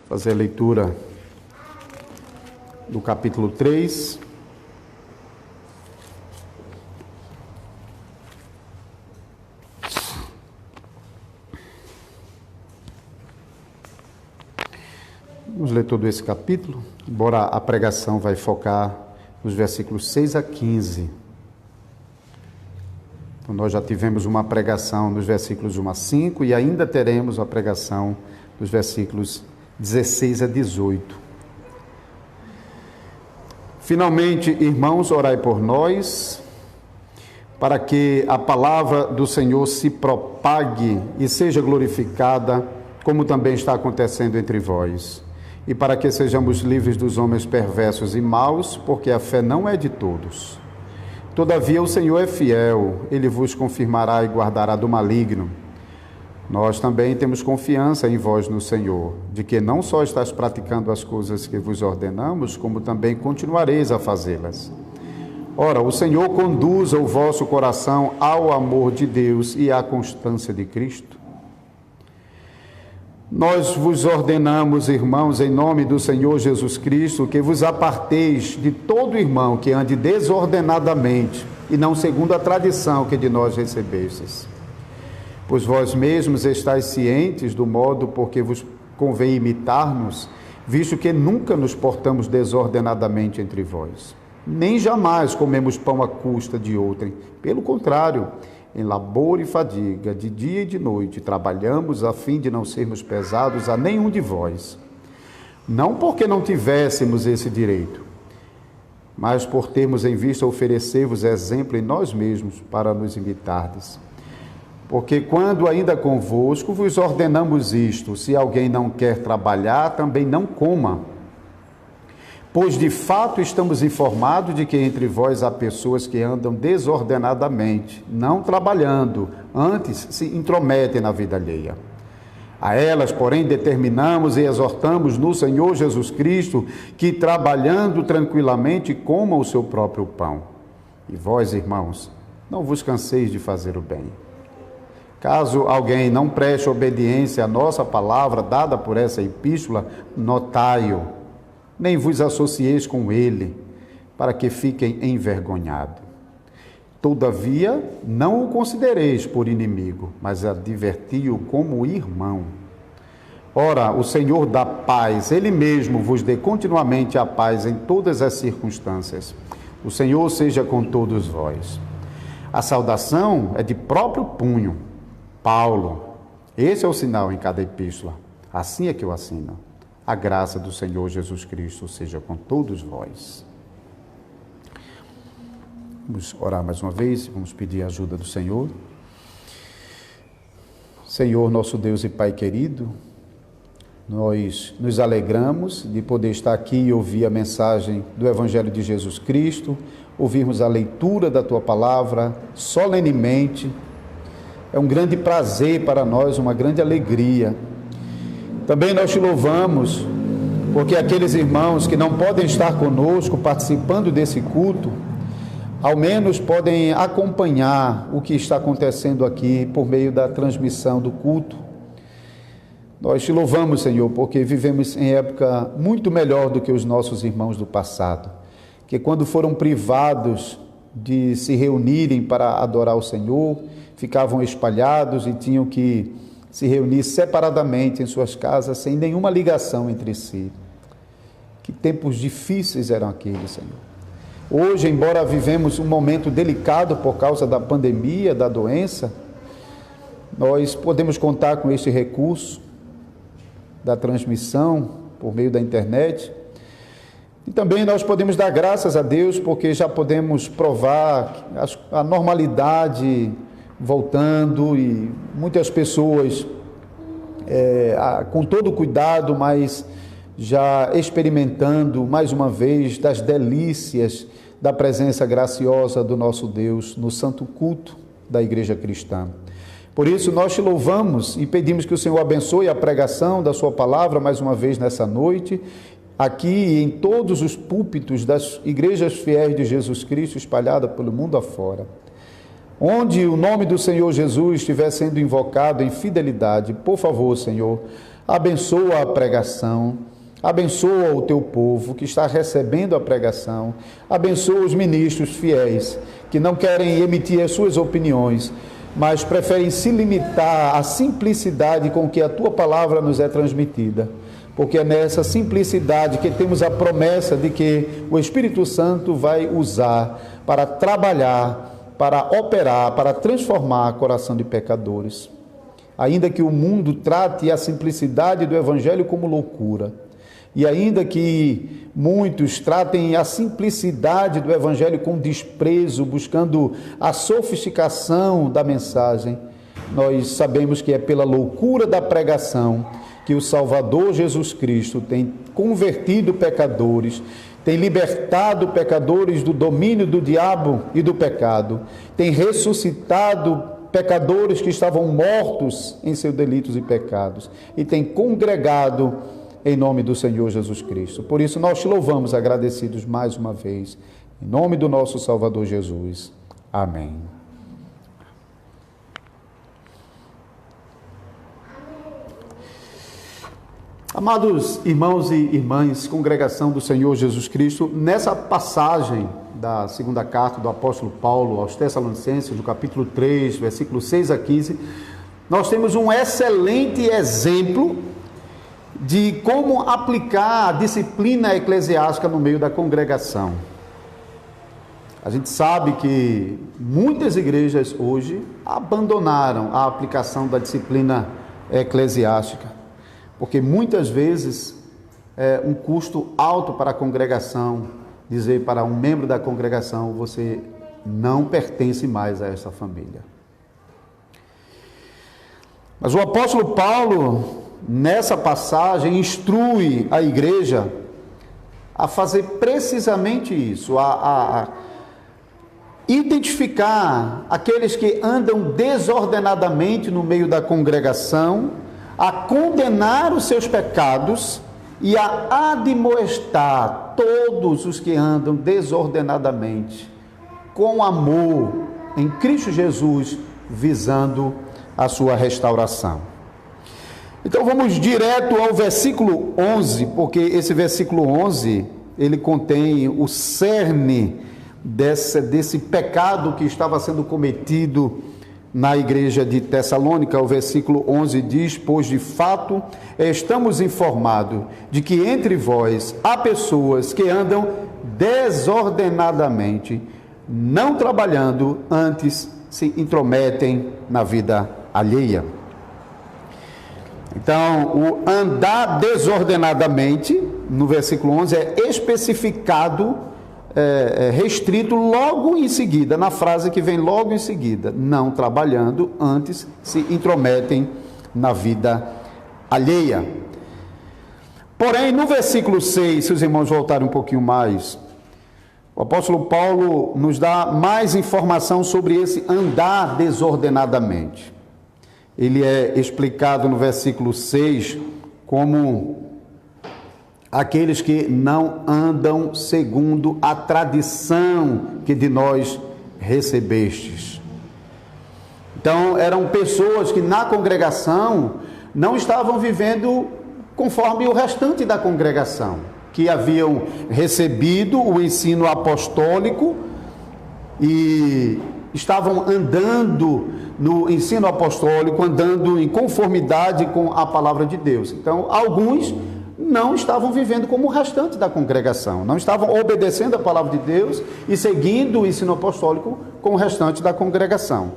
Fazer a leitura do capítulo 3. Vamos ler todo esse capítulo, embora a pregação vai focar nos versículos 6 a 15. Então, nós já tivemos uma pregação nos versículos 1 a 5 e ainda teremos a pregação nos versículos 16 a 18. Finalmente, irmãos, orai por nós, para que a palavra do Senhor se propague e seja glorificada, como também está acontecendo entre vós, e para que sejamos livres dos homens perversos e maus, porque a fé não é de todos. Todavia o Senhor é fiel, Ele vos confirmará e guardará do maligno. Nós também temos confiança em vós no Senhor, de que não só estáis praticando as coisas que vos ordenamos, como também continuareis a fazê-las. Ora, o Senhor conduza o vosso coração ao amor de Deus e à constância de Cristo. Nós vos ordenamos, irmãos, em nome do Senhor Jesus Cristo, que vos aparteis de todo irmão que ande desordenadamente e não segundo a tradição que de nós recebestes. Pois vós mesmos estáis cientes do modo por que vos convém imitar-nos, visto que nunca nos portamos desordenadamente entre vós. Nem jamais comemos pão à custa de outrem. Pelo contrário, em labor e fadiga, de dia e de noite, trabalhamos a fim de não sermos pesados a nenhum de vós. Não porque não tivéssemos esse direito, mas por termos em vista oferecer-vos exemplo em nós mesmos para nos imitardes. Porque quando ainda convosco vos ordenamos isto, se alguém não quer trabalhar, também não coma. Pois de fato estamos informados de que entre vós há pessoas que andam desordenadamente, não trabalhando, antes se intrometem na vida alheia. A elas, porém, determinamos e exortamos no Senhor Jesus Cristo que, trabalhando tranquilamente, comam o seu próprio pão. E vós, irmãos, não vos canseis de fazer o bem. Caso alguém não preste obediência à nossa palavra dada por essa epístola, notai-o, nem vos associeis com ele, para que fiquem envergonhados. Todavia, não o considereis por inimigo, mas adverti-o como irmão. Ora, o Senhor da paz, Ele mesmo vos dê continuamente a paz em todas as circunstâncias. O Senhor seja com todos vós. A saudação é de próprio punho. Paulo, esse é o sinal em cada epístola, assim é que eu assino. A graça do Senhor Jesus Cristo seja com todos vós. Vamos orar mais uma vez, vamos pedir a ajuda do Senhor. Senhor, nosso Deus e Pai querido, nós nos alegramos de poder estar aqui e ouvir a mensagem do Evangelho de Jesus Cristo, ouvirmos a leitura da Tua Palavra solenemente. É um grande prazer para nós, uma grande alegria. Também nós te louvamos, porque aqueles irmãos que não podem estar conosco participando desse culto, ao menos podem acompanhar o que está acontecendo aqui por meio da transmissão do culto. Nós te louvamos, Senhor, porque vivemos em época muito melhor do que os nossos irmãos do passado, que quando foram privados de se reunirem para adorar o Senhor, ficavam espalhados e tinham que se reunir separadamente em suas casas, sem nenhuma ligação entre si. Que tempos difíceis eram aqueles, Senhor. Hoje, embora vivemos um momento delicado por causa da pandemia, da doença, nós podemos contar com este recurso da transmissão por meio da internet. E também nós podemos dar graças a Deus, porque já podemos provar a normalidade voltando e muitas pessoas com todo cuidado, mas já experimentando mais uma vez das delícias da presença graciosa do nosso Deus no santo culto da Igreja Cristã. Por isso nós te louvamos e pedimos que o Senhor abençoe a pregação da sua palavra mais uma vez nessa noite, aqui e em todos os púlpitos das igrejas fiéis de Jesus Cristo espalhadas pelo mundo afora. Onde o nome do Senhor Jesus estiver sendo invocado em fidelidade, por favor, Senhor, abençoa a pregação, abençoa o teu povo que está recebendo a pregação, abençoa os ministros fiéis que não querem emitir as suas opiniões, mas preferem se limitar à simplicidade com que a tua palavra nos é transmitida, porque é nessa simplicidade que temos a promessa de que o Espírito Santo vai usar para trabalhar, para operar, para transformar o coração de pecadores. Ainda que o mundo trate a simplicidade do Evangelho como loucura, e ainda que muitos tratem a simplicidade do Evangelho com desprezo, buscando a sofisticação da mensagem, nós sabemos que é pela loucura da pregação que o Salvador Jesus Cristo tem convertido pecadores, tem libertado pecadores do domínio do diabo e do pecado, tem ressuscitado pecadores que estavam mortos em seus delitos e pecados, e tem congregado em nome do Senhor Jesus Cristo. Por isso nós te louvamos agradecidos mais uma vez, em nome do nosso Salvador Jesus. Amém. Amados irmãos e irmãs, congregação do Senhor Jesus Cristo, nessa passagem da segunda carta do apóstolo Paulo aos Tessalonicenses, do capítulo 3, versículos 6 a 15, nós temos um excelente exemplo de como aplicar a disciplina eclesiástica no meio da congregação. A gente sabe que muitas igrejas hoje abandonaram a aplicação da disciplina eclesiástica, porque muitas vezes é um custo alto para a congregação dizer para um membro da congregação: você não pertence mais a essa família. Mas o apóstolo Paulo, nessa passagem, instrui a igreja a fazer precisamente isso, a identificar aqueles que andam desordenadamente no meio da congregação, a condenar os seus pecados e a admoestar todos os que andam desordenadamente, com amor em Cristo Jesus, visando a sua restauração. Então vamos direto ao versículo 11, porque esse versículo 11, ele contém o cerne desse pecado que estava sendo cometido na igreja de Tessalônica. O versículo 11 diz: pois de fato estamos informados de que entre vós há pessoas que andam desordenadamente, não trabalhando, antes se intrometem na vida alheia. Então, o andar desordenadamente, no versículo 11, é especificado, restrito logo em seguida, na frase que vem logo em seguida: não trabalhando, antes se intrometem na vida alheia. Porém, no versículo 6, se os irmãos voltarem um pouquinho mais, o apóstolo Paulo nos dá mais informação sobre esse andar desordenadamente. Ele é explicado no versículo 6 como aqueles que não andam segundo a tradição que de nós recebestes. Então, eram pessoas que na congregação não estavam vivendo conforme o restante da congregação, que haviam recebido o ensino apostólico e estavam andando no ensino apostólico, andando em conformidade com a palavra de Deus. Então, alguns não estavam vivendo como o restante da congregação, não estavam obedecendo a palavra de Deus e seguindo o ensino apostólico com o restante da congregação.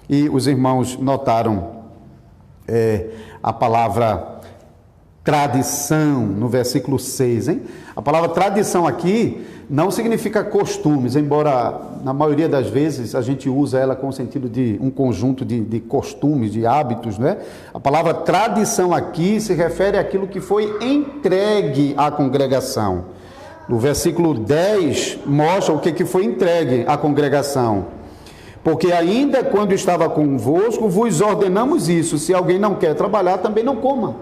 E os irmãos notaram a palavra tradição no versículo 6, hein? A palavra tradição aqui não significa costumes, embora na maioria das vezes a gente usa ela com o sentido de um conjunto de costumes, de hábitos, né? A palavra tradição aqui se refere àquilo que foi entregue à congregação. No versículo 10 mostra o que foi entregue à congregação. Porque ainda quando estava convosco, vos ordenamos isso: se alguém não quer trabalhar, também não coma.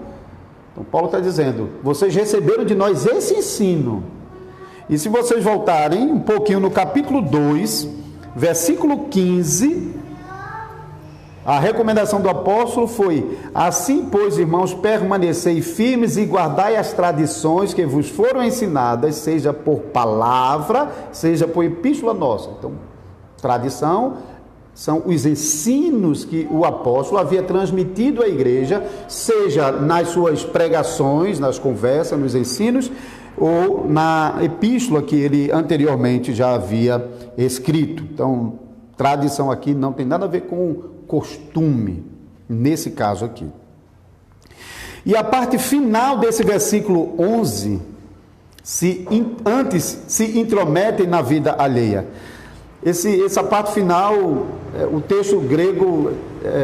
Então, Paulo está dizendo, vocês receberam de nós esse ensino. E se vocês voltarem um pouquinho no capítulo 2, versículo 15, a recomendação do apóstolo foi: assim, pois, irmãos, permanecei firmes e guardai as tradições que vos foram ensinadas, seja por palavra, seja por epístola nossa. Então, tradição são os ensinos que o apóstolo havia transmitido à igreja, seja nas suas pregações, nas conversas, nos ensinos, ou na epístola que ele anteriormente já havia escrito. Então, tradição aqui não tem nada a ver com costume, nesse caso aqui. E a parte final desse versículo 11, antes se intrometem na vida alheia. Essa parte final, o texto grego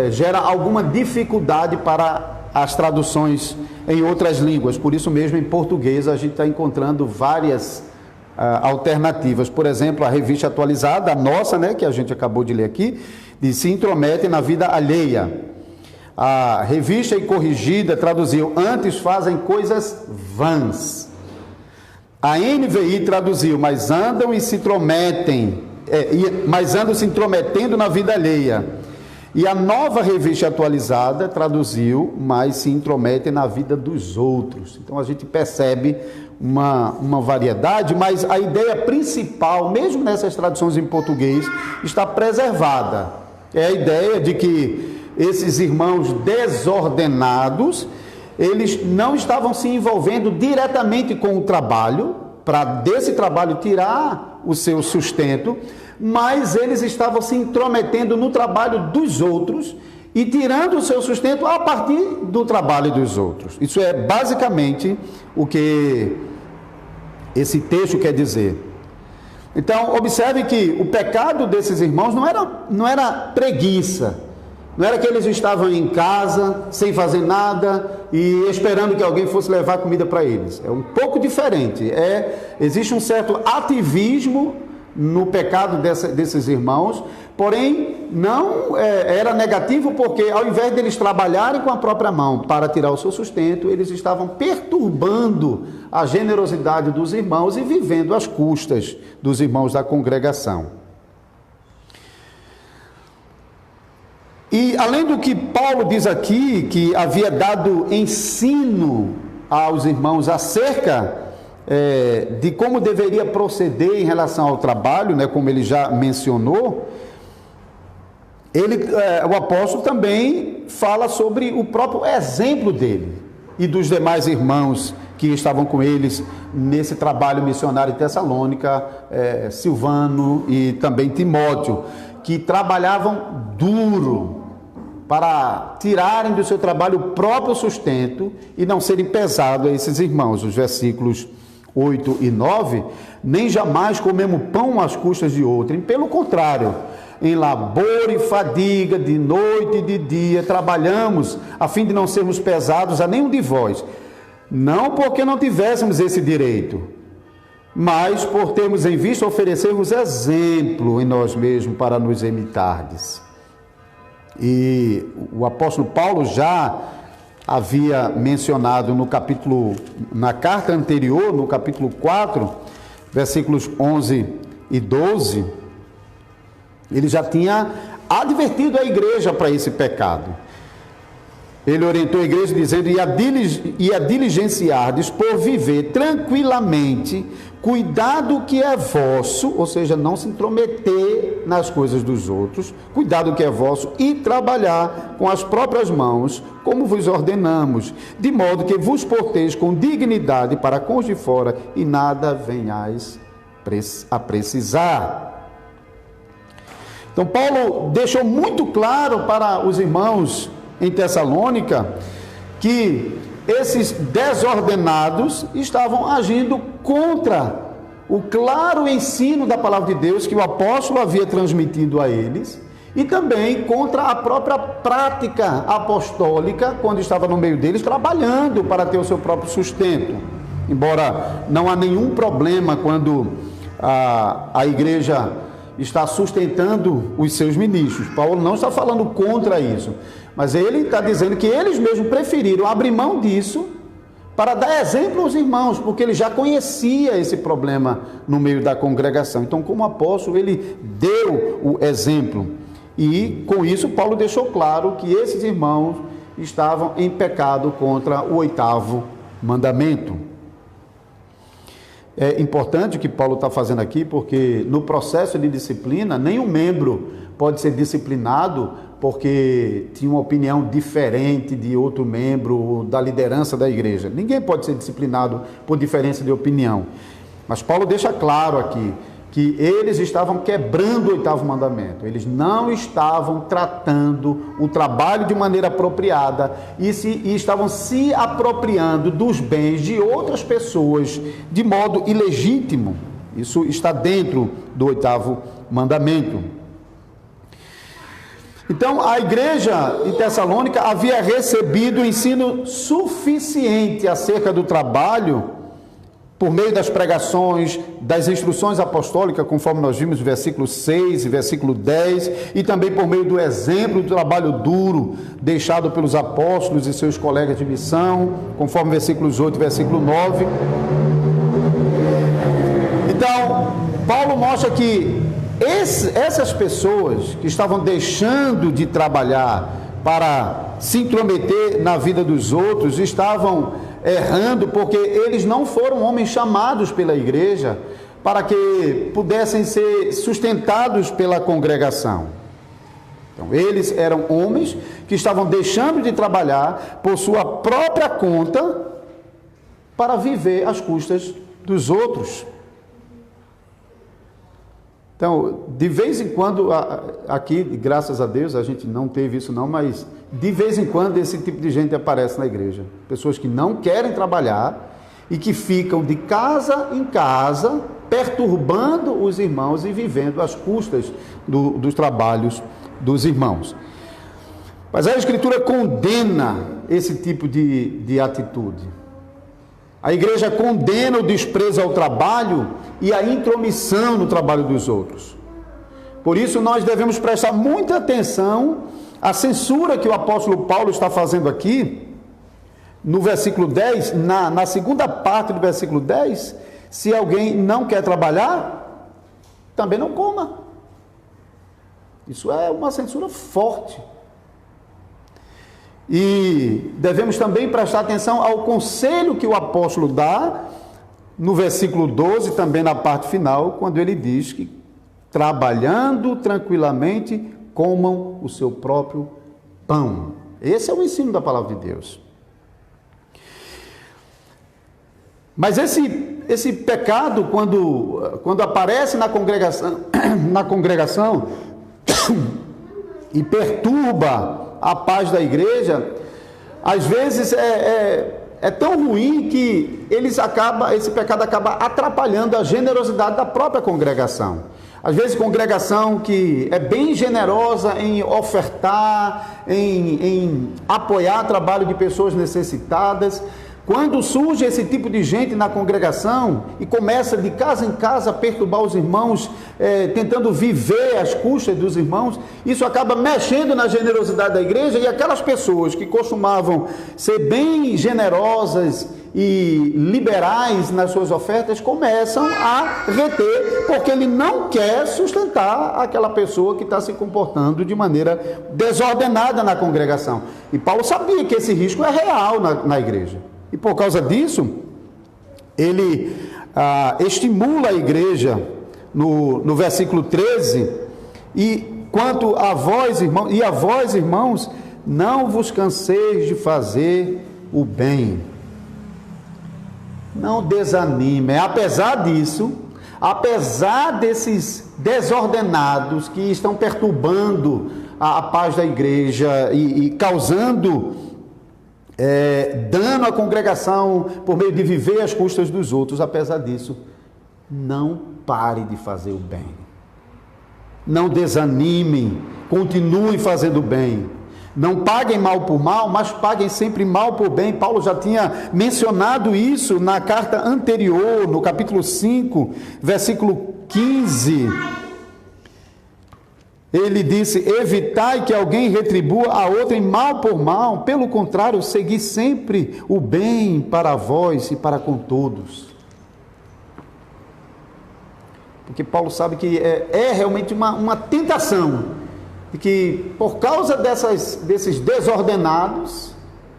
gera alguma dificuldade para as traduções em outras línguas, por isso mesmo em português a gente está encontrando várias alternativas. Por exemplo, a revista atualizada, a nossa, né, que a gente acabou de ler aqui, diz: se intrometem na vida alheia. A revista e corrigida traduziu: antes fazem coisas vãs. A NVI traduziu: mas andam e se intrometem, mas andam se intrometendo na vida alheia. E a nova revista atualizada traduziu: mas se intrometem na vida dos outros. Então a gente percebe uma variedade, mas a ideia principal, mesmo nessas traduções em português, está preservada. É a ideia de que esses irmãos desordenados, eles não estavam se envolvendo diretamente com o trabalho, para desse trabalho tirar o seu sustento, mas eles estavam se intrometendo no trabalho dos outros e tirando o seu sustento a partir do trabalho dos outros. Isso é basicamente o que esse texto quer dizer. Então, observe que o pecado desses irmãos não era preguiça, não era que eles estavam em casa, sem fazer nada e esperando que alguém fosse levar comida para eles. É um pouco diferente. Existe um certo ativismo no pecado desses irmãos, porém não era negativo, porque ao invés deles trabalharem com a própria mão para tirar o seu sustento, eles estavam perturbando a generosidade dos irmãos e vivendo às custas dos irmãos da congregação. E além do que Paulo diz aqui, que havia dado ensino aos irmãos acerca de como deveria proceder em relação ao trabalho, né, como ele já mencionou, o apóstolo também fala sobre o próprio exemplo dele e dos demais irmãos que estavam com eles nesse trabalho missionário em Tessalônica, Silvano e também Timóteo, que trabalhavam duro para tirarem do seu trabalho o próprio sustento e não serem pesados a esses irmãos. Os versículos 8 e 9, nem jamais comemos pão às custas de outrem, pelo contrário, em labor e fadiga, de noite e de dia, trabalhamos a fim de não sermos pesados a nenhum de vós, não porque não tivéssemos esse direito, mas por termos em vista oferecermos exemplo em nós mesmos para nos imitardes. E o apóstolo Paulo já havia mencionado na carta anterior, no capítulo 4, versículos 11 e 12, ele já tinha advertido a igreja para esse pecado. Ele orientou a igreja dizendo: e a diligenciardes por viver tranquilamente, cuidado que é vosso, ou seja, não se intrometer nas coisas dos outros, cuidado que é vosso, e trabalhar com as próprias mãos, como vos ordenamos, de modo que vos porteis com dignidade para com os de fora, e nada venhais a precisar. Então Paulo deixou muito claro para os irmãos em Tessalônica que esses desordenados estavam agindo contra o claro ensino da palavra de Deus que o apóstolo havia transmitido a eles, e também contra a própria prática apostólica, quando estava no meio deles, trabalhando para ter o seu próprio sustento. Embora não há nenhum problema quando a igreja está sustentando os seus ministros. Paulo não está falando contra isso, mas ele está dizendo que eles mesmos preferiram abrir mão disso para dar exemplo aos irmãos, porque ele já conhecia esse problema no meio da congregação. Então, como apóstolo, ele deu o exemplo. E, com isso, Paulo deixou claro que esses irmãos estavam em pecado contra o 8º mandamento. É importante o que Paulo está fazendo aqui, porque no processo de disciplina, nenhum membro pode ser disciplinado porque tinha uma opinião diferente de outro membro da liderança da igreja. Ninguém pode ser disciplinado por diferença de opinião. Mas Paulo deixa claro aqui que eles estavam quebrando o 8º mandamento. Eles não estavam tratando o trabalho de maneira apropriada e estavam se apropriando dos bens de outras pessoas de modo ilegítimo. Isso está dentro do 8º mandamento. Então, a igreja em Tessalônica havia recebido ensino suficiente acerca do trabalho por meio das pregações, das instruções apostólicas, conforme nós vimos no versículo 6 e versículo 10, e também por meio do exemplo do trabalho duro deixado pelos apóstolos e seus colegas de missão, conforme versículos 8 e versículo 9. Então, Paulo mostra que essas pessoas que estavam deixando de trabalhar para se intrometer na vida dos outros, estavam errando, porque eles não foram homens chamados pela igreja para que pudessem ser sustentados pela congregação. Então, eles eram homens que estavam deixando de trabalhar por sua própria conta para viver às custas dos outros. Então, de vez em quando, aqui, graças a Deus, a gente não teve isso não, mas de vez em quando esse tipo de gente aparece na igreja. Pessoas que não querem trabalhar e que ficam de casa em casa, perturbando os irmãos e vivendo às custas dos trabalhos dos irmãos. Mas a Escritura condena esse tipo de atitude. A igreja condena o desprezo ao trabalho e a intromissão no trabalho dos outros. Por isso, nós devemos prestar muita atenção à censura que o apóstolo Paulo está fazendo aqui, no versículo 10, na segunda parte do versículo 10, se alguém não quer trabalhar, também não coma. Isso é uma censura forte. E devemos também prestar atenção ao conselho que o apóstolo dá no versículo 12, também na parte final, quando ele diz que trabalhando tranquilamente comam o seu próprio pão. Esse é o ensino da palavra de Deus. Mas esse pecado, quando aparece na congregação e perturba a paz da igreja, às vezes é tão ruim que esse pecado acaba atrapalhando a generosidade da própria congregação. Às vezes congregação que é bem generosa em ofertar, em apoiar trabalho de pessoas necessitadas, quando surge esse tipo de gente na congregação e começa de casa em casa a perturbar os irmãos, tentando viver às custas dos irmãos, isso acaba mexendo na generosidade da igreja, e aquelas pessoas que costumavam ser bem generosas e liberais nas suas ofertas começam a reter, porque ele não quer sustentar aquela pessoa que está se comportando de maneira desordenada na congregação. E Paulo sabia que esse risco é real na igreja. E por causa disso, ele estimula a igreja no versículo 13, e quanto a vós, irmãos, não vos canseis de fazer o bem. Não desanimem. Apesar disso, apesar desses desordenados que estão perturbando a paz da igreja e causando dano à congregação por meio de viver às custas dos outros, apesar disso, não pare de fazer o bem. Não desanimem, continuem fazendo o bem. Não paguem mal por mal, mas paguem sempre mal por bem. Paulo já tinha mencionado isso na carta anterior, no capítulo 5, versículo 15. Ele disse: evitai que alguém retribua a outrem mal por mal, pelo contrário, segui sempre o bem para vós e para com todos. Porque Paulo sabe que é realmente uma tentação, de que por causa desses desordenados,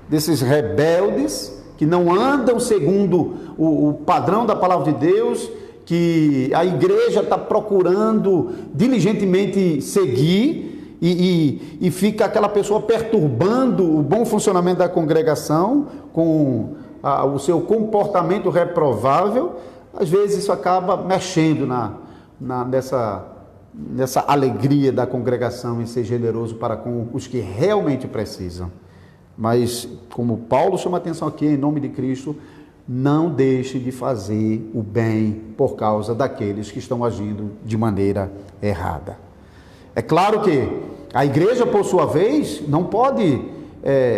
desses rebeldes, que não andam segundo o padrão da palavra de Deus, que a igreja está procurando diligentemente seguir, e fica aquela pessoa perturbando o bom funcionamento da congregação com o seu comportamento reprovável. Às vezes isso acaba mexendo nessa alegria da congregação em ser generoso para com os que realmente precisam. Mas, como Paulo chama a atenção aqui, em nome de Cristo, não deixe de fazer o bem por causa daqueles que estão agindo de maneira errada. É claro que a igreja, por sua vez, não pode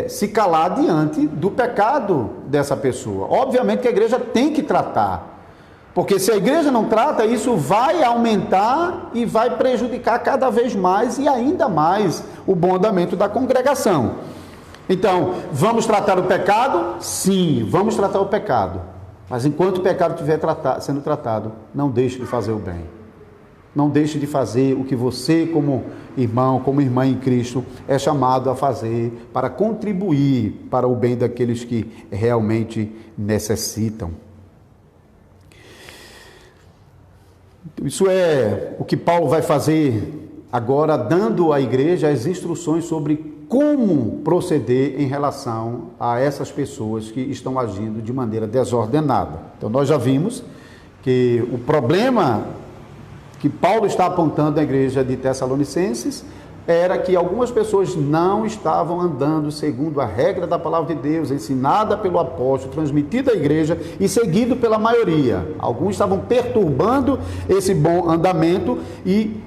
se calar diante do pecado dessa pessoa. Obviamente que a igreja tem que tratar, porque se a igreja não trata, isso vai aumentar e vai prejudicar cada vez mais e ainda mais o bom andamento da congregação. Então, vamos tratar o pecado? Sim, vamos tratar o pecado. Mas enquanto o pecado estiver sendo tratado, não deixe de fazer o bem. Não deixe de fazer o que você, como irmão, como irmã em Cristo, é chamado a fazer para contribuir para o bem daqueles que realmente necessitam. Isso é o que Paulo vai fazer agora, dando à igreja as instruções sobre como proceder em relação a essas pessoas que estão agindo de maneira desordenada. Então, nós já vimos que o problema que Paulo está apontando à igreja de Tessalonicenses era que algumas pessoas não estavam andando segundo a regra da palavra de Deus, ensinada pelo apóstolo, transmitida à igreja e seguido pela maioria. Alguns estavam perturbando esse bom andamento, e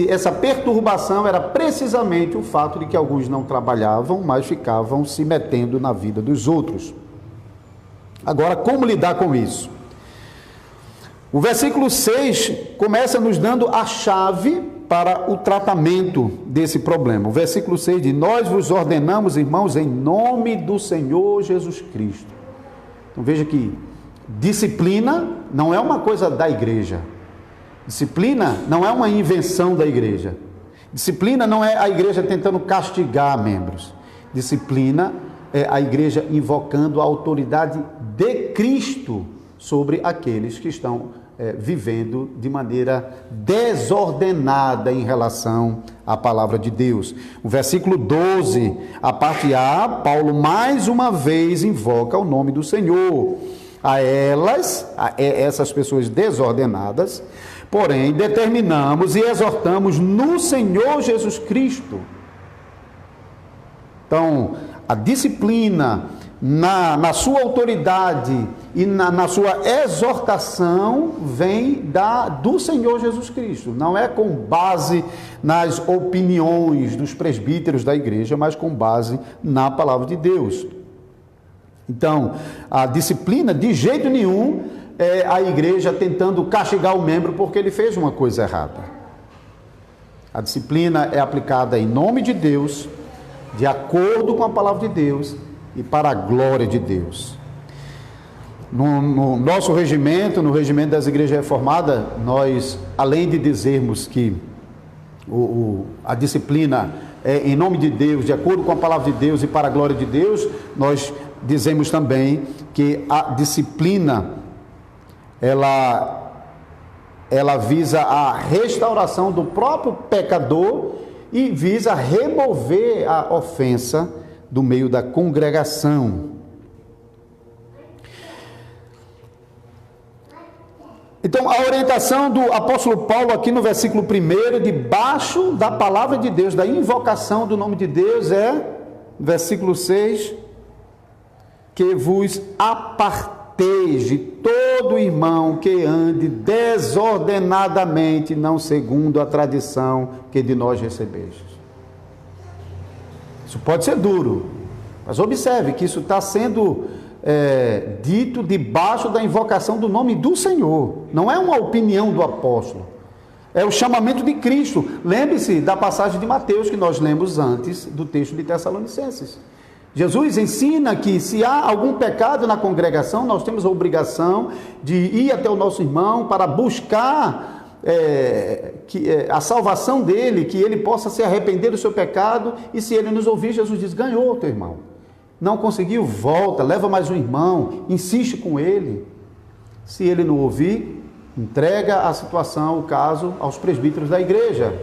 essa perturbação era precisamente o fato de que alguns não trabalhavam, mas ficavam se metendo na vida dos outros. Agora, como lidar com isso? O versículo 6 começa nos dando a chave para o tratamento desse problema. O versículo 6 diz: nós vos ordenamos, irmãos, em nome do Senhor Jesus Cristo. Então veja que disciplina não é uma coisa da igreja. Disciplina não é uma invenção da igreja. Disciplina não é a igreja tentando castigar membros. Disciplina é a igreja invocando a autoridade de Cristo sobre aqueles que estão vivendo de maneira desordenada em relação à palavra de Deus. O versículo 12, a parte A, Paulo mais uma vez invoca o nome do Senhor. A essas pessoas desordenadas, porém, determinamos e exortamos no Senhor Jesus Cristo. Então, a disciplina na sua autoridade e na sua exortação vem do Senhor Jesus Cristo. Não é com base nas opiniões dos presbíteros da igreja, mas com base na palavra de Deus. Então, a disciplina de jeito nenhum é a igreja tentando castigar o membro porque ele fez uma coisa errada. A disciplina é aplicada em nome de Deus, de acordo com a palavra de Deus e para a glória de Deus. No nosso regimento, no regimento das igrejas reformadas, nós, além de dizermos que a disciplina é em nome de Deus, de acordo com a palavra de Deus e para a glória de Deus, nós dizemos também que a disciplina, ela visa a restauração do próprio pecador e visa remover a ofensa do meio da congregação. Então, a orientação do apóstolo Paulo aqui no versículo 1, debaixo da palavra de Deus, da invocação do nome de Deus, versículo 6, que vos aparteis de todo irmão que ande desordenadamente, não segundo a tradição que de nós recebestes. Isso pode ser duro, mas observe que isso está sendo dito debaixo da invocação do nome do Senhor. Não é uma opinião do apóstolo, É o chamamento de Cristo. Lembre-se da passagem de Mateus que nós lemos antes do texto de Tessalonicenses. Jesus ensina que se há algum pecado na congregação, nós temos a obrigação de ir até o nosso irmão para buscar a salvação dele, que ele possa se arrepender do seu pecado, e se ele nos ouvir, Jesus diz, ganhou o teu irmão. Não conseguiu, volta, leva mais um irmão, insiste com ele. Se ele não ouvir, entrega a situação, o caso, aos presbíteros da igreja.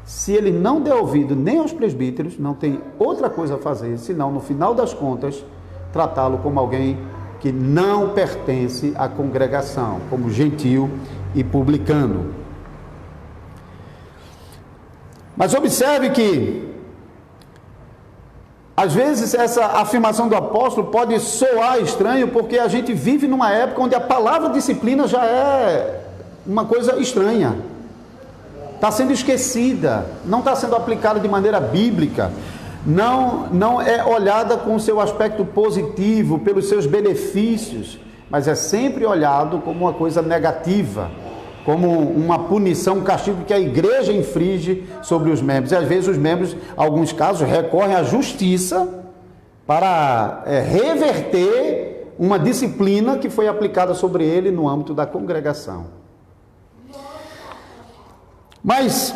Se ele não der ouvido nem aos presbíteros, não tem outra coisa a fazer, senão, no final das contas, tratá-lo como alguém que não pertence à congregação, como gentil e publicano. Mas observe que, às vezes, essa afirmação do apóstolo pode soar estranho, porque a gente vive numa época onde a palavra disciplina já é uma coisa estranha. Está sendo esquecida, não está sendo aplicada de maneira bíblica, não é olhada com o seu aspecto positivo, pelos seus benefícios, mas é sempre olhado como uma coisa negativa, como uma punição, um castigo que a igreja inflige sobre os membros. E às vezes os membros, em alguns casos, recorrem à justiça para reverter uma disciplina que foi aplicada sobre ele no âmbito da congregação. Mas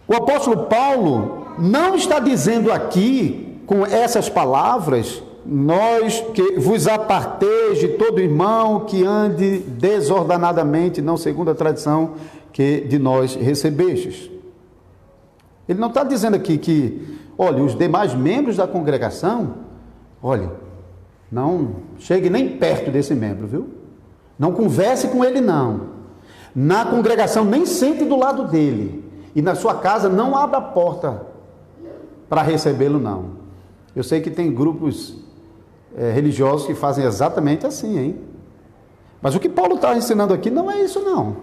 o apóstolo Paulo não está dizendo aqui, com essas palavras, nós que vos aparteis de todo irmão que ande desordenadamente, não segundo a tradição que de nós recebestes. Ele não está dizendo aqui que, olha, os demais membros da congregação, olha, não chegue nem perto desse membro, viu? Não converse com ele, não. Na congregação, nem sente do lado dele. E na sua casa, não abra a porta para recebê-lo, não. Eu sei que tem grupos religiosos que fazem exatamente assim, hein? Mas o que Paulo está ensinando aqui não é isso, não.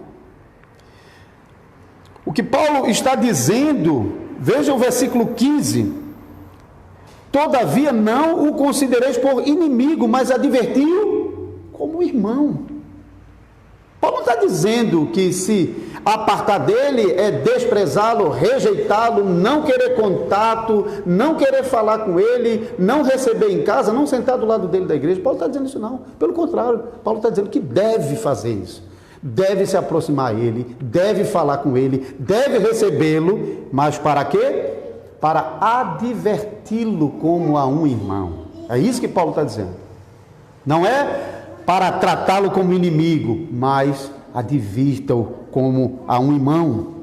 O que Paulo está dizendo, veja o versículo 15. Todavia não o considereis por inimigo, mas advertiu como irmão. Paulo não está dizendo que se apartar dele é desprezá-lo, rejeitá-lo, não querer contato, não querer falar com ele, não receber em casa, não sentar do lado dele da igreja. Paulo está dizendo isso não. Pelo contrário, Paulo está dizendo que deve fazer isso. Deve se aproximar a ele, deve falar com ele, deve recebê-lo, mas para quê? Para adverti-lo como a um irmão. É isso que Paulo está dizendo. Não é para tratá-lo como inimigo, mas advirta-o como a um irmão.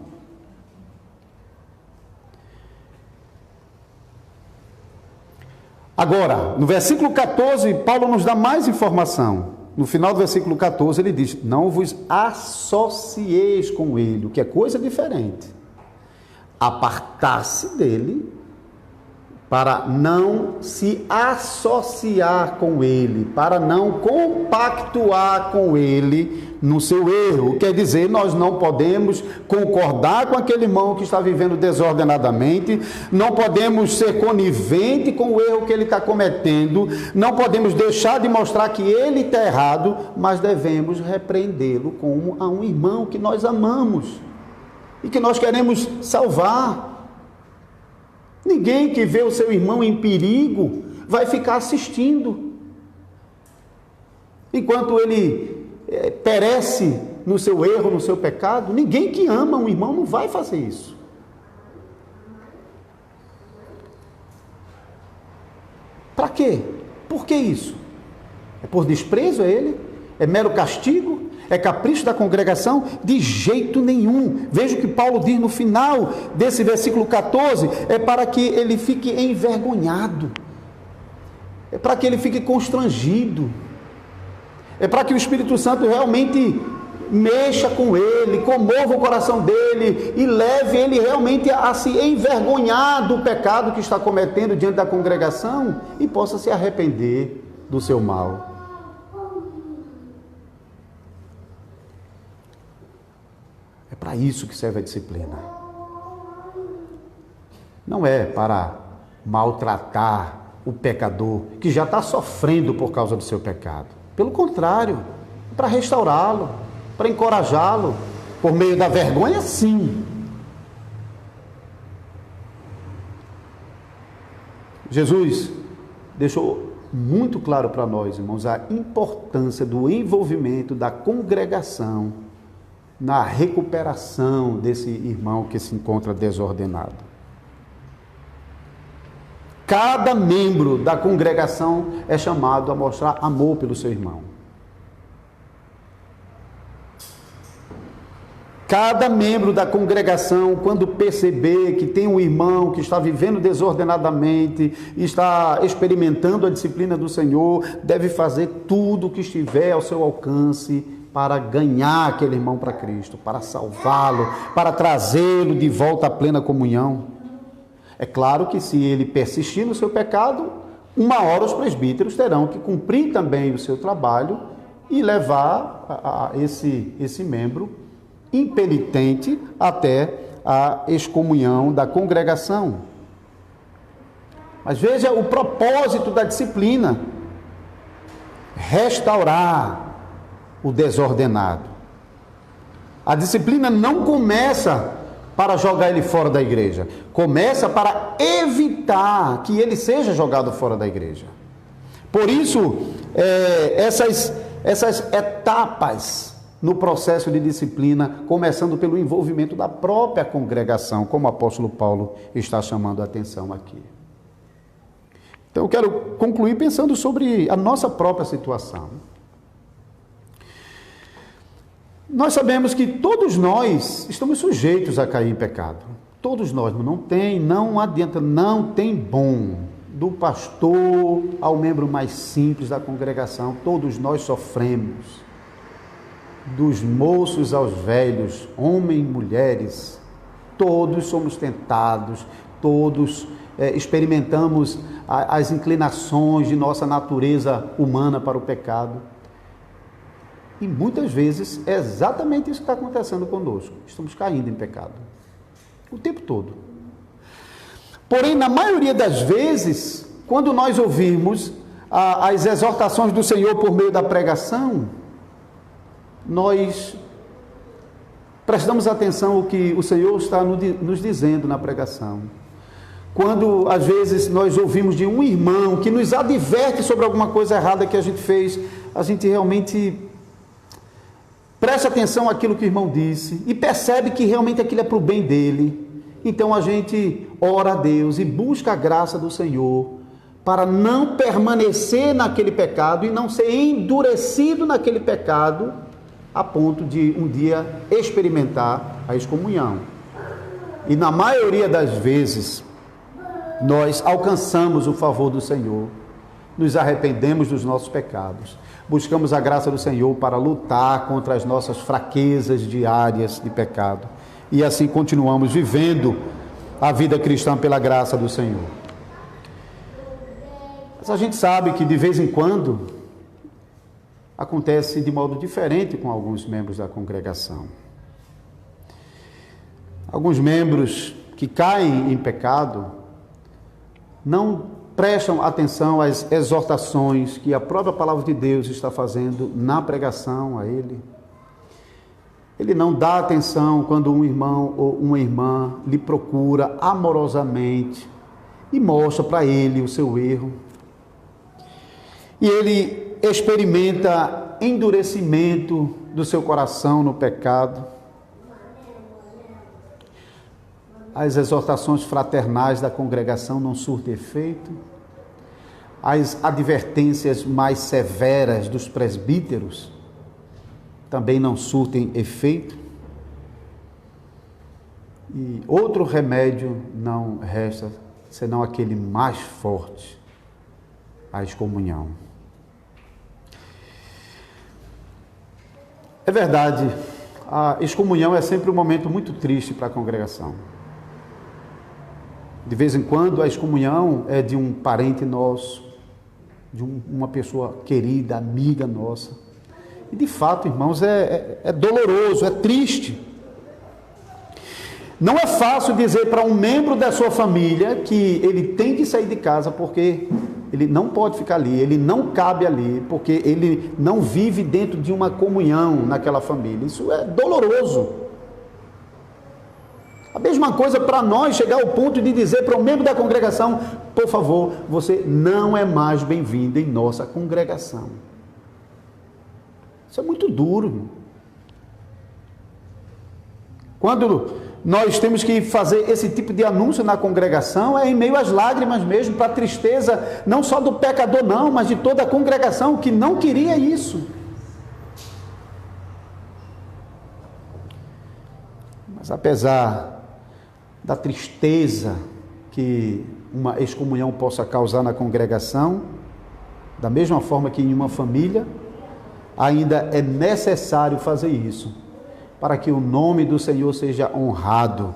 Agora, no versículo 14, Paulo nos dá mais informação. No final do versículo 14, ele diz, não vos associeis com ele, o que é coisa diferente. Apartar-se dele, para não se associar com ele, para não compactuar com ele no seu erro. Quer dizer, nós não podemos concordar com aquele irmão que está vivendo desordenadamente, não podemos ser conivente com o erro que ele está cometendo, não podemos deixar de mostrar que ele está errado, mas devemos repreendê-lo como a um irmão que nós amamos e que nós queremos salvar. Ninguém que vê o seu irmão em perigo vai ficar assistindo, enquanto ele perece no seu erro, no seu pecado. Ninguém que ama um irmão não vai fazer isso. Para quê? Por que isso? É por desprezo a ele? É mero castigo? É capricho da congregação? De jeito nenhum. Veja o que Paulo diz no final desse versículo 14, é para que ele fique envergonhado, é para que ele fique constrangido, é para que o Espírito Santo realmente mexa com ele, comova o coração dele e leve ele realmente a se envergonhar do pecado que está cometendo diante da congregação e possa se arrepender do seu mal. É para isso que serve a disciplina. Não é para maltratar o pecador que já está sofrendo por causa do seu pecado. Pelo contrário, é para restaurá-lo, para encorajá-lo, Por meio da vergonha, sim. Jesus deixou muito claro para nós, irmãos, a importância do envolvimento da congregação na recuperação desse irmão que se encontra desordenado. Cada membro da congregação é chamado a mostrar amor pelo seu irmão. Cada membro da congregação, quando perceber que tem um irmão que está vivendo desordenadamente, está experimentando a disciplina do Senhor, deve fazer tudo o que estiver ao seu alcance para ganhar aquele irmão para Cristo, para salvá-lo, para trazê-lo de volta à plena comunhão. É claro que se ele persistir no seu pecado, uma hora os presbíteros terão que cumprir também o seu trabalho e levar esse membro impenitente até a excomunhão da congregação. Mas veja o propósito da disciplina: restaurar o desordenado. A disciplina não começa para jogar ele fora da igreja, começa para evitar que ele seja jogado fora da igreja. Por isso, essas etapas no processo de disciplina, começando pelo envolvimento da própria congregação, como o apóstolo Paulo está chamando a atenção aqui. Então eu quero concluir pensando sobre a nossa própria situação. Nós sabemos que todos nós estamos sujeitos a cair em pecado. Todos nós, não adianta, não tem bom. Do pastor ao membro mais simples da congregação, todos nós sofremos. Dos moços aos velhos, homens e mulheres, todos somos tentados, todos experimentamos as inclinações de nossa natureza humana para o pecado. E muitas vezes é exatamente isso que está acontecendo conosco. Estamos caindo em pecado o tempo todo. Porém, na maioria das vezes, quando nós ouvimos as exortações do Senhor por meio da pregação, nós prestamos atenção ao que o Senhor está nos dizendo na pregação. Quando, às vezes, nós ouvimos de um irmão que nos adverte sobre alguma coisa errada que a gente fez, a gente realmente presta atenção àquilo que o irmão disse e percebe que realmente aquilo é para o bem dele. Então, a gente ora a Deus e busca a graça do Senhor para não permanecer naquele pecado e não ser endurecido naquele pecado, a ponto de um dia experimentar a excomunhão. E na maioria das vezes, nós alcançamos o favor do Senhor, nos arrependemos dos nossos pecados, buscamos a graça do Senhor para lutar contra as nossas fraquezas diárias de pecado, e assim continuamos vivendo a vida cristã pela graça do Senhor. Mas a gente sabe que de vez em quando acontece de modo diferente com alguns membros da congregação. Alguns membros que caem em pecado não prestam atenção às exortações que a própria palavra de Deus está fazendo na pregação a ele. Ele não dá atenção quando um irmão ou uma irmã lhe procura amorosamente e mostra para ele o seu erro. E ele experimenta endurecimento do seu coração no pecado. As exortações fraternais da congregação não surtem efeito. As advertências mais severas dos presbíteros também não surtem efeito. E outro remédio não resta, senão aquele mais forte, a excomunhão. É verdade, a excomunhão é sempre um momento muito triste para a congregação. De vez em quando a excomunhão é de um parente nosso, de uma pessoa querida, amiga nossa. E de fato, irmãos, é doloroso, é triste. Não é fácil dizer para um membro da sua família que ele tem que sair de casa porque ele não pode ficar ali, ele não cabe ali, porque ele não vive dentro de uma comunhão naquela família. Isso é doloroso. A mesma coisa para nós chegar ao ponto de dizer para um membro da congregação: por favor, você não é mais bem-vindo em nossa congregação. Isso é muito duro. Quando nós temos que fazer esse tipo de anúncio na congregação, é em meio às lágrimas mesmo, para a tristeza, não só do pecador não, mas de toda a congregação que não queria isso. Mas apesar da tristeza que uma excomunhão possa causar na congregação, da mesma forma que em uma família, ainda é necessário fazer isso, para que o nome do Senhor seja honrado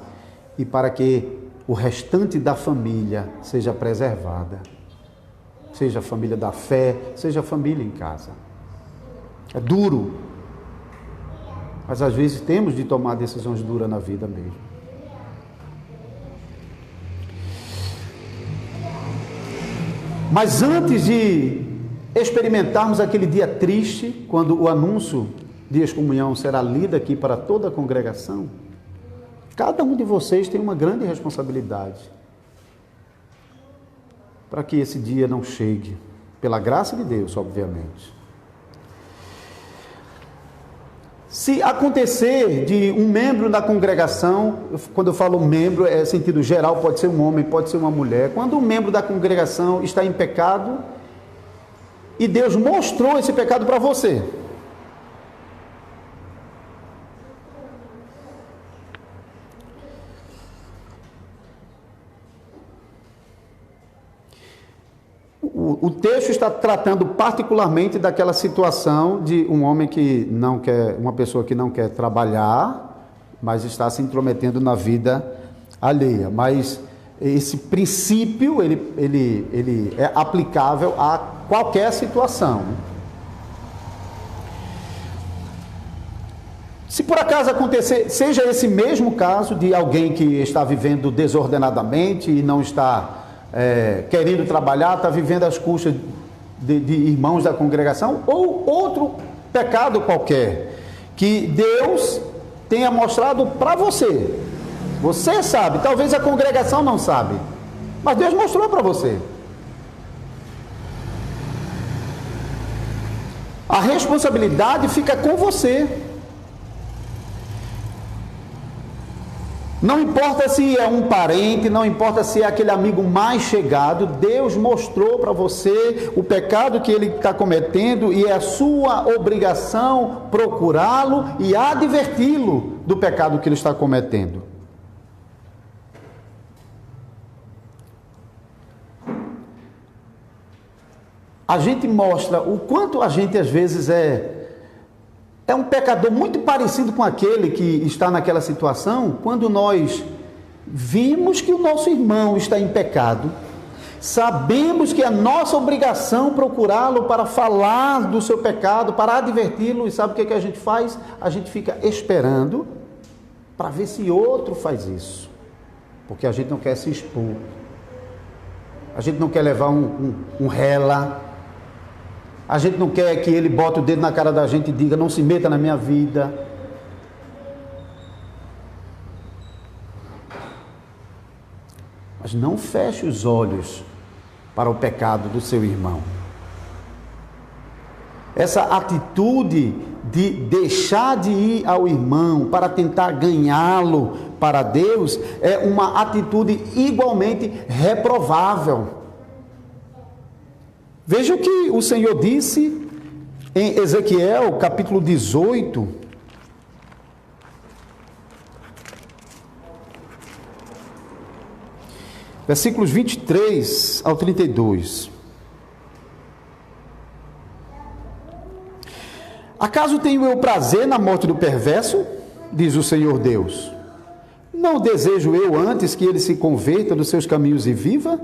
e para que o restante da família seja preservada. Seja a família da fé, seja a família em casa. É duro, mas às vezes temos de tomar decisões duras na vida mesmo. Mas antes de experimentarmos aquele dia triste, quando o anúncio de excomunhão será lido aqui para toda a congregação, cada um de vocês tem uma grande responsabilidade para que esse dia não chegue, pela graça de Deus, obviamente. Se acontecer de um membro da congregação, quando eu falo membro, é sentido geral, pode ser um homem, pode ser uma mulher, quando um membro da congregação está em pecado e Deus mostrou esse pecado para você, o texto está tratando particularmente daquela situação de um homem que não quer, uma pessoa que não quer trabalhar, mas está se intrometendo na vida alheia. Mas esse princípio, ele é aplicável a qualquer situação. Se por acaso acontecer, seja esse mesmo caso de alguém que está vivendo desordenadamente e não está querendo trabalhar, está vivendo às custas de irmãos da congregação, ou outro pecado qualquer, que Deus tenha mostrado para você. Você sabe, talvez a congregação não sabe, mas Deus mostrou para você. A responsabilidade fica com você. Não importa se é um parente, não importa se é aquele amigo mais chegado, Deus mostrou para você o pecado que ele está cometendo e é a sua obrigação procurá-lo e adverti-lo do pecado que ele está cometendo. A gente mostra o quanto a gente às vezes é um pecador muito parecido com aquele que está naquela situação, quando nós vimos que o nosso irmão está em pecado, sabemos que é nossa obrigação procurá-lo para falar do seu pecado, para adverti-lo, e sabe o que a gente faz? A gente fica esperando para ver se outro faz isso, porque a gente não quer se expor, a gente não quer levar um rela, a gente não quer que ele bote o dedo na cara da gente e diga: não se meta na minha vida. Mas não feche os olhos para o pecado do seu irmão. Essa atitude de deixar de ir ao irmão para tentar ganhá-lo para Deus é uma atitude igualmente reprovável. Veja o que o Senhor disse em Ezequiel, capítulo 18. Versículos 23 ao 32. Acaso tenho eu prazer na morte do perverso? Diz o Senhor Deus. Não desejo eu antes que ele se converta dos seus caminhos e viva?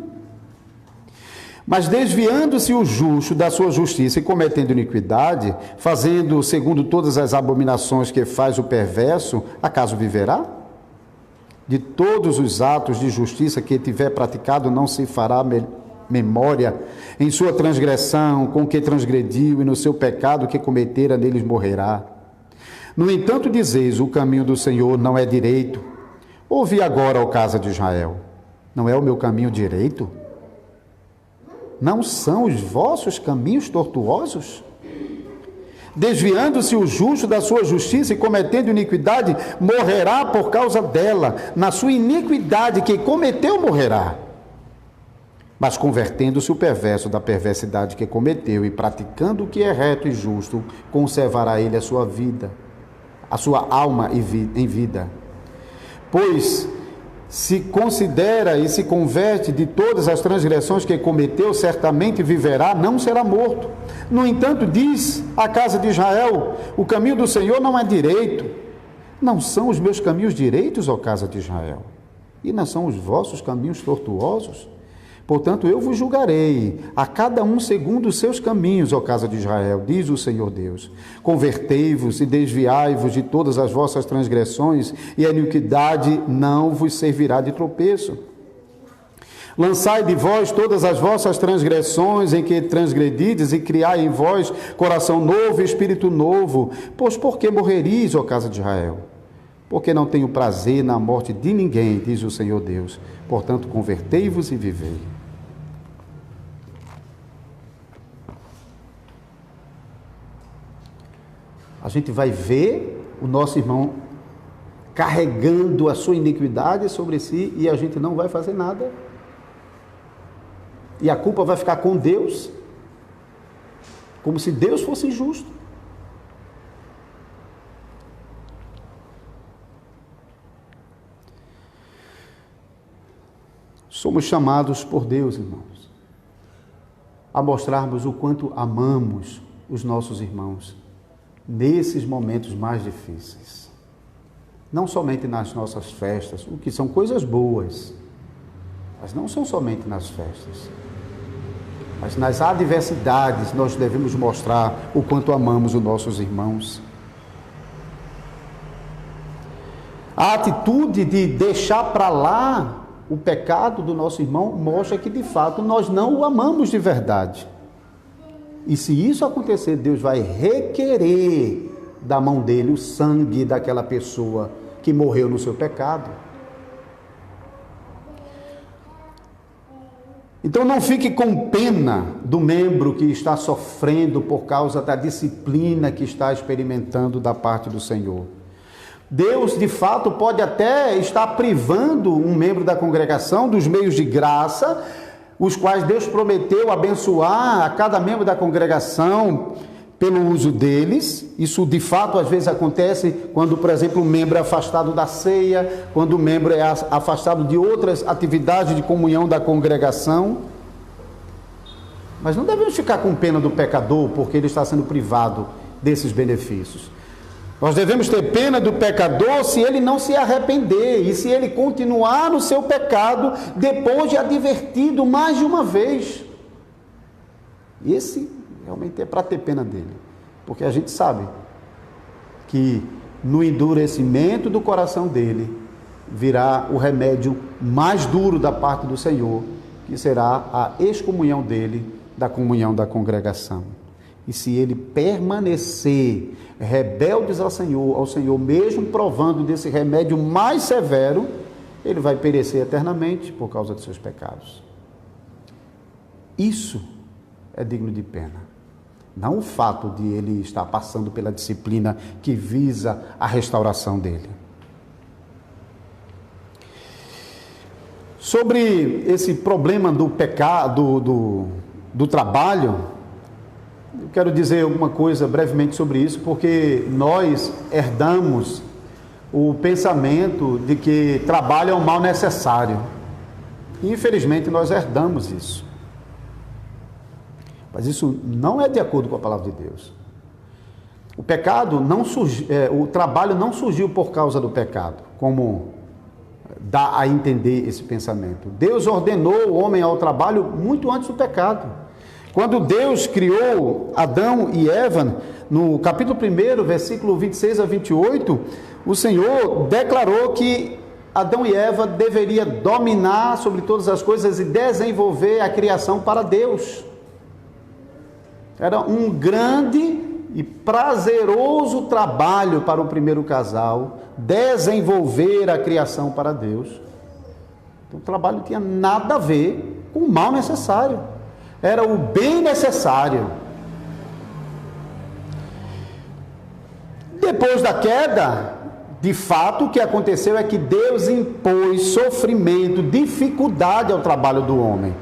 Mas desviando-se o justo da sua justiça e cometendo iniquidade, fazendo segundo todas as abominações que faz o perverso, acaso viverá? De todos os atos de justiça que tiver praticado, não se fará memória em sua transgressão com que transgrediu, e no seu pecado que cometera neles morrerá. No entanto dizeis: o caminho do Senhor não é direito. Ouvi agora, ó casa de Israel, não é o meu caminho direito? Não são os vossos caminhos tortuosos? Desviando-se o justo da sua justiça e cometendo iniquidade, morrerá por causa dela. Na sua iniquidade que cometeu, morrerá. Mas convertendo-se o perverso da perversidade que cometeu e praticando o que é reto e justo, conservará ele a sua vida, a sua alma em vida. Pois se considera e se converte de todas as transgressões que cometeu, certamente viverá, não será morto. No entanto, diz a casa de Israel: o caminho do Senhor não é direito. Não são os meus caminhos direitos, ó casa de Israel, e não são os vossos caminhos tortuosos? Portanto, eu vos julgarei, a cada um segundo os seus caminhos, ó casa de Israel, diz o Senhor Deus. Convertei-vos e desviai-vos de todas as vossas transgressões, e a iniquidade não vos servirá de tropeço. Lançai de vós todas as vossas transgressões em que transgredides, e criai em vós coração novo e espírito novo. Pois por que morreris, ó casa de Israel? Porque não tenho prazer na morte de ninguém, diz o Senhor Deus. Portanto, convertei-vos e vivei. A gente vai ver o nosso irmão carregando a sua iniquidade sobre si e a gente não vai fazer nada. E a culpa vai ficar com Deus, como se Deus fosse injusto. Somos chamados por Deus, irmãos, a mostrarmos o quanto amamos os nossos irmãos nesses momentos mais difíceis. Não somente nas nossas festas, o que são coisas boas, mas não são somente nas festas. Mas nas adversidades nós devemos mostrar o quanto amamos os nossos irmãos. A atitude de deixar para lá o pecado do nosso irmão mostra que de fato nós não o amamos de verdade. E se isso acontecer, Deus vai requerer da mão dele o sangue daquela pessoa que morreu no seu pecado. Então não fique com pena do membro que está sofrendo por causa da disciplina que está experimentando da parte do Senhor. Deus, de fato, pode até estar privando um membro da congregação dos meios de graça, os quais Deus prometeu abençoar a cada membro da congregação pelo uso deles. Isso, de fato, às vezes acontece quando, por exemplo, um membro é afastado da ceia, quando o membro é afastado de outras atividades de comunhão da congregação. Mas não devemos ficar com pena do pecador porque ele está sendo privado desses benefícios. Nós devemos ter pena do pecador se ele não se arrepender e se ele continuar no seu pecado depois de advertido mais de uma vez. Esse realmente é para ter pena dele, porque a gente sabe que no endurecimento do coração dele virá o remédio mais duro da parte do Senhor, que será a excomunhão dele da comunhão da congregação. E se ele permanecer rebeldes ao Senhor, mesmo provando desse remédio mais severo, ele vai perecer eternamente por causa de seus pecados. Isso é digno de pena. Não o fato de ele estar passando pela disciplina que visa a restauração dele. Sobre esse problema do pecado, do trabalho, eu quero dizer alguma coisa brevemente sobre isso, porque nós herdamos o pensamento de que trabalho é um mal necessário. E, infelizmente, nós herdamos isso. Mas isso não é de acordo com a palavra de Deus. O trabalho não surgiu por causa do pecado, como dá a entender esse pensamento. Deus ordenou o homem ao trabalho muito antes do pecado. Quando Deus criou Adão e Eva, no capítulo 1, versículo 26 a 28, o Senhor declarou que Adão e Eva deveriam dominar sobre todas as coisas e desenvolver a criação para Deus. Era um grande e prazeroso trabalho para o primeiro casal desenvolver a criação para Deus. Então, o trabalho não tinha nada a ver com o mal necessário, era o bem necessário. Depois da queda, de fato, o que aconteceu é que Deus impôs sofrimento, dificuldade ao trabalho do homem.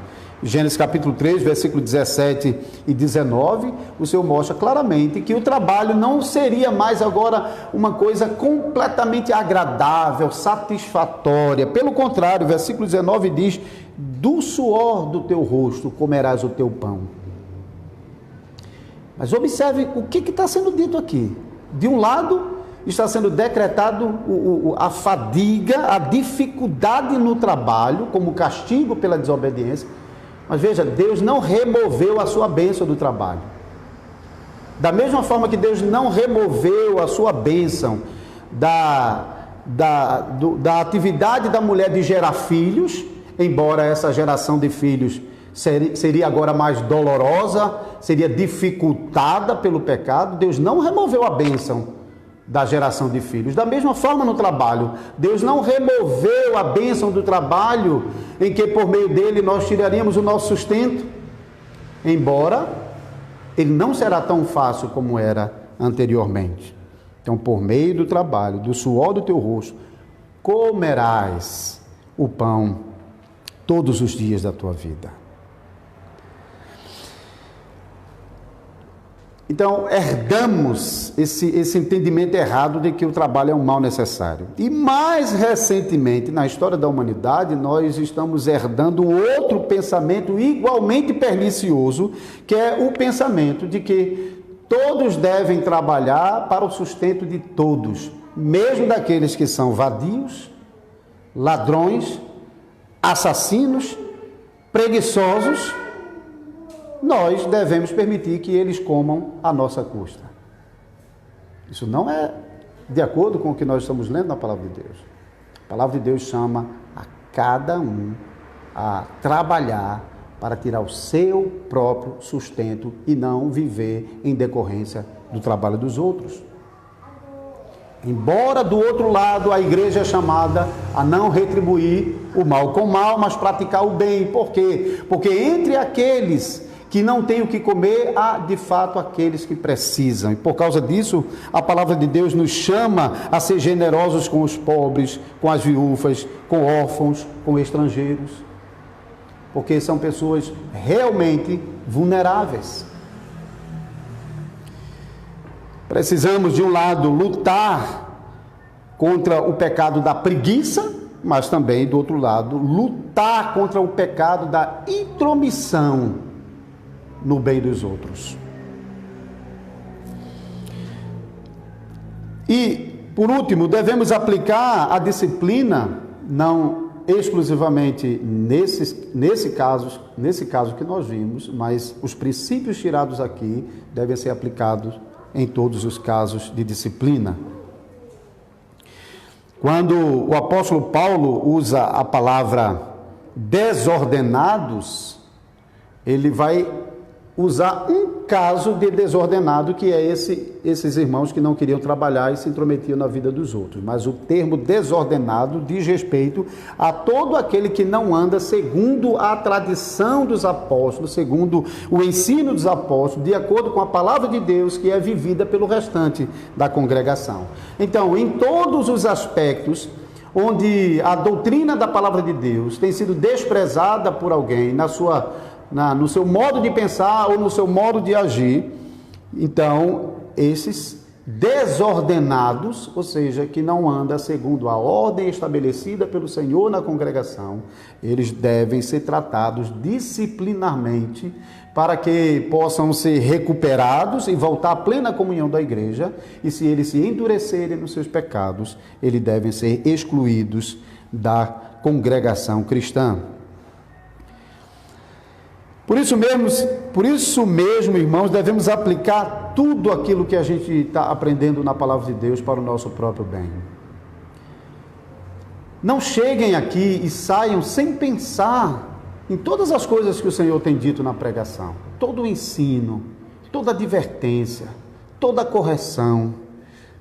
Gênesis capítulo 3, versículo 17 e 19, o Senhor mostra claramente que o trabalho não seria mais agora uma coisa completamente agradável, satisfatória. Pelo contrário, o versículo 19 diz: do suor do teu rosto comerás o teu pão. Mas observe o que está sendo dito aqui. De um lado, está sendo decretado a fadiga, a dificuldade no trabalho, como castigo pela desobediência. Mas veja, Deus não removeu a sua bênção do trabalho. Da mesma forma que Deus não removeu a sua bênção da atividade da mulher de gerar filhos, embora essa geração de filhos seria agora mais dolorosa, seria dificultada pelo pecado, Deus não removeu a bênção da geração de filhos. Da mesma forma no trabalho, Deus não removeu a bênção do trabalho, em que por meio dele nós tiraríamos o nosso sustento, embora ele não será tão fácil como era anteriormente. Então, por meio do trabalho, do suor do teu rosto, comerás o pão todos os dias da tua vida. Então, herdamos esse entendimento errado de que o trabalho é um mal necessário. E mais recentemente, na história da humanidade, nós estamos herdando outro pensamento igualmente pernicioso, que é o pensamento de que todos devem trabalhar para o sustento de todos, mesmo daqueles que são vadios, ladrões, assassinos, preguiçosos. Nós devemos permitir que eles comam à nossa custa. Isso não é de acordo com o que nós estamos lendo na Palavra de Deus. A Palavra de Deus chama a cada um a trabalhar para tirar o seu próprio sustento e não viver em decorrência do trabalho dos outros. Embora do outro lado a igreja é chamada a não retribuir o mal com o mal, mas praticar o bem. Por quê? Porque entre aqueles que não têm o que comer, há de fato aqueles que precisam. E por causa disso, a palavra de Deus nos chama a ser generosos com os pobres, com as viúvas, com órfãos, com estrangeiros. Porque são pessoas realmente vulneráveis. Precisamos, de um lado, lutar contra o pecado da preguiça, mas também, do outro lado, lutar contra o pecado da intromissão no bem dos outros. E, por último, devemos aplicar a disciplina, não exclusivamente nesse caso que nós vimos, mas os princípios tirados aqui devem ser aplicados em todos os casos de disciplina. Quando o apóstolo Paulo usa a palavra desordenados, ele vai usar um caso de desordenado, que é esses irmãos que não queriam trabalhar e se intrometiam na vida dos outros. Mas o termo desordenado diz respeito a todo aquele que não anda segundo a tradição dos apóstolos, segundo o ensino dos apóstolos, de acordo com a palavra de Deus que é vivida pelo restante da congregação. Então, em todos os aspectos onde a doutrina da palavra de Deus tem sido desprezada por alguém no seu modo de pensar ou no seu modo de agir, então esses desordenados, ou seja, que não anda segundo a ordem estabelecida pelo Senhor na congregação, eles devem ser tratados disciplinarmente para que possam ser recuperados e voltar à plena comunhão da igreja. E se eles se endurecerem nos seus pecados, eles devem ser excluídos da congregação cristã. Por isso mesmo, irmãos, devemos aplicar tudo aquilo que a gente está aprendendo na palavra de Deus para o nosso próprio bem. Não cheguem aqui e saiam sem pensar em todas as coisas que o Senhor tem dito na pregação, todo o ensino, toda a advertência, toda correção,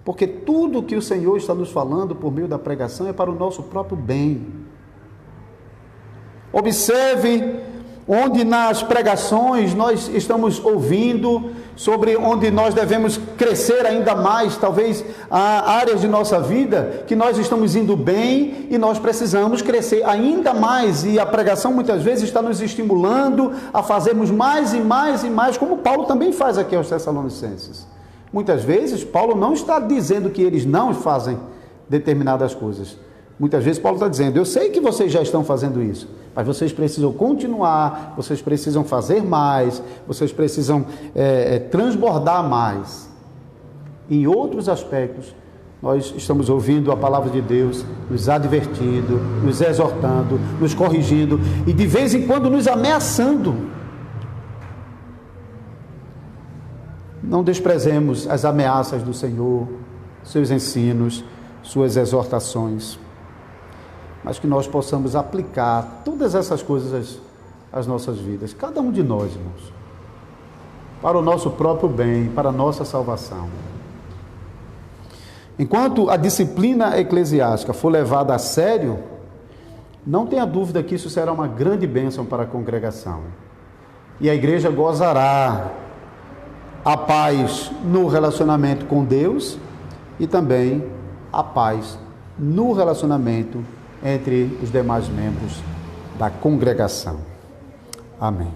porque tudo que o Senhor está nos falando por meio da pregação é para o nosso próprio bem. Observe onde nas pregações nós estamos ouvindo sobre onde nós devemos crescer ainda mais, talvez há áreas de nossa vida que nós estamos indo bem e nós precisamos crescer ainda mais, e a pregação muitas vezes está nos estimulando a fazermos mais e mais e mais, como Paulo também faz aqui aos Tessalonicenses. Muitas vezes Paulo não está dizendo que eles não fazem determinadas coisas. Muitas vezes Paulo está dizendo, eu sei que vocês já estão fazendo isso, mas vocês precisam continuar, vocês precisam fazer mais, vocês precisam transbordar mais. Em outros aspectos, nós estamos ouvindo a palavra de Deus, nos advertindo, nos exortando, nos corrigindo e de vez em quando nos ameaçando. Não desprezemos as ameaças do Senhor, seus ensinos, suas exortações, mas que nós possamos aplicar todas essas coisas às nossas vidas, cada um de nós, irmãos, para o nosso próprio bem, para a nossa salvação. Enquanto a disciplina eclesiástica for levada a sério, não tenha dúvida que isso será uma grande bênção para a congregação. E a igreja gozará a paz no relacionamento com Deus e também a paz no relacionamento entre os demais membros da congregação. Amém.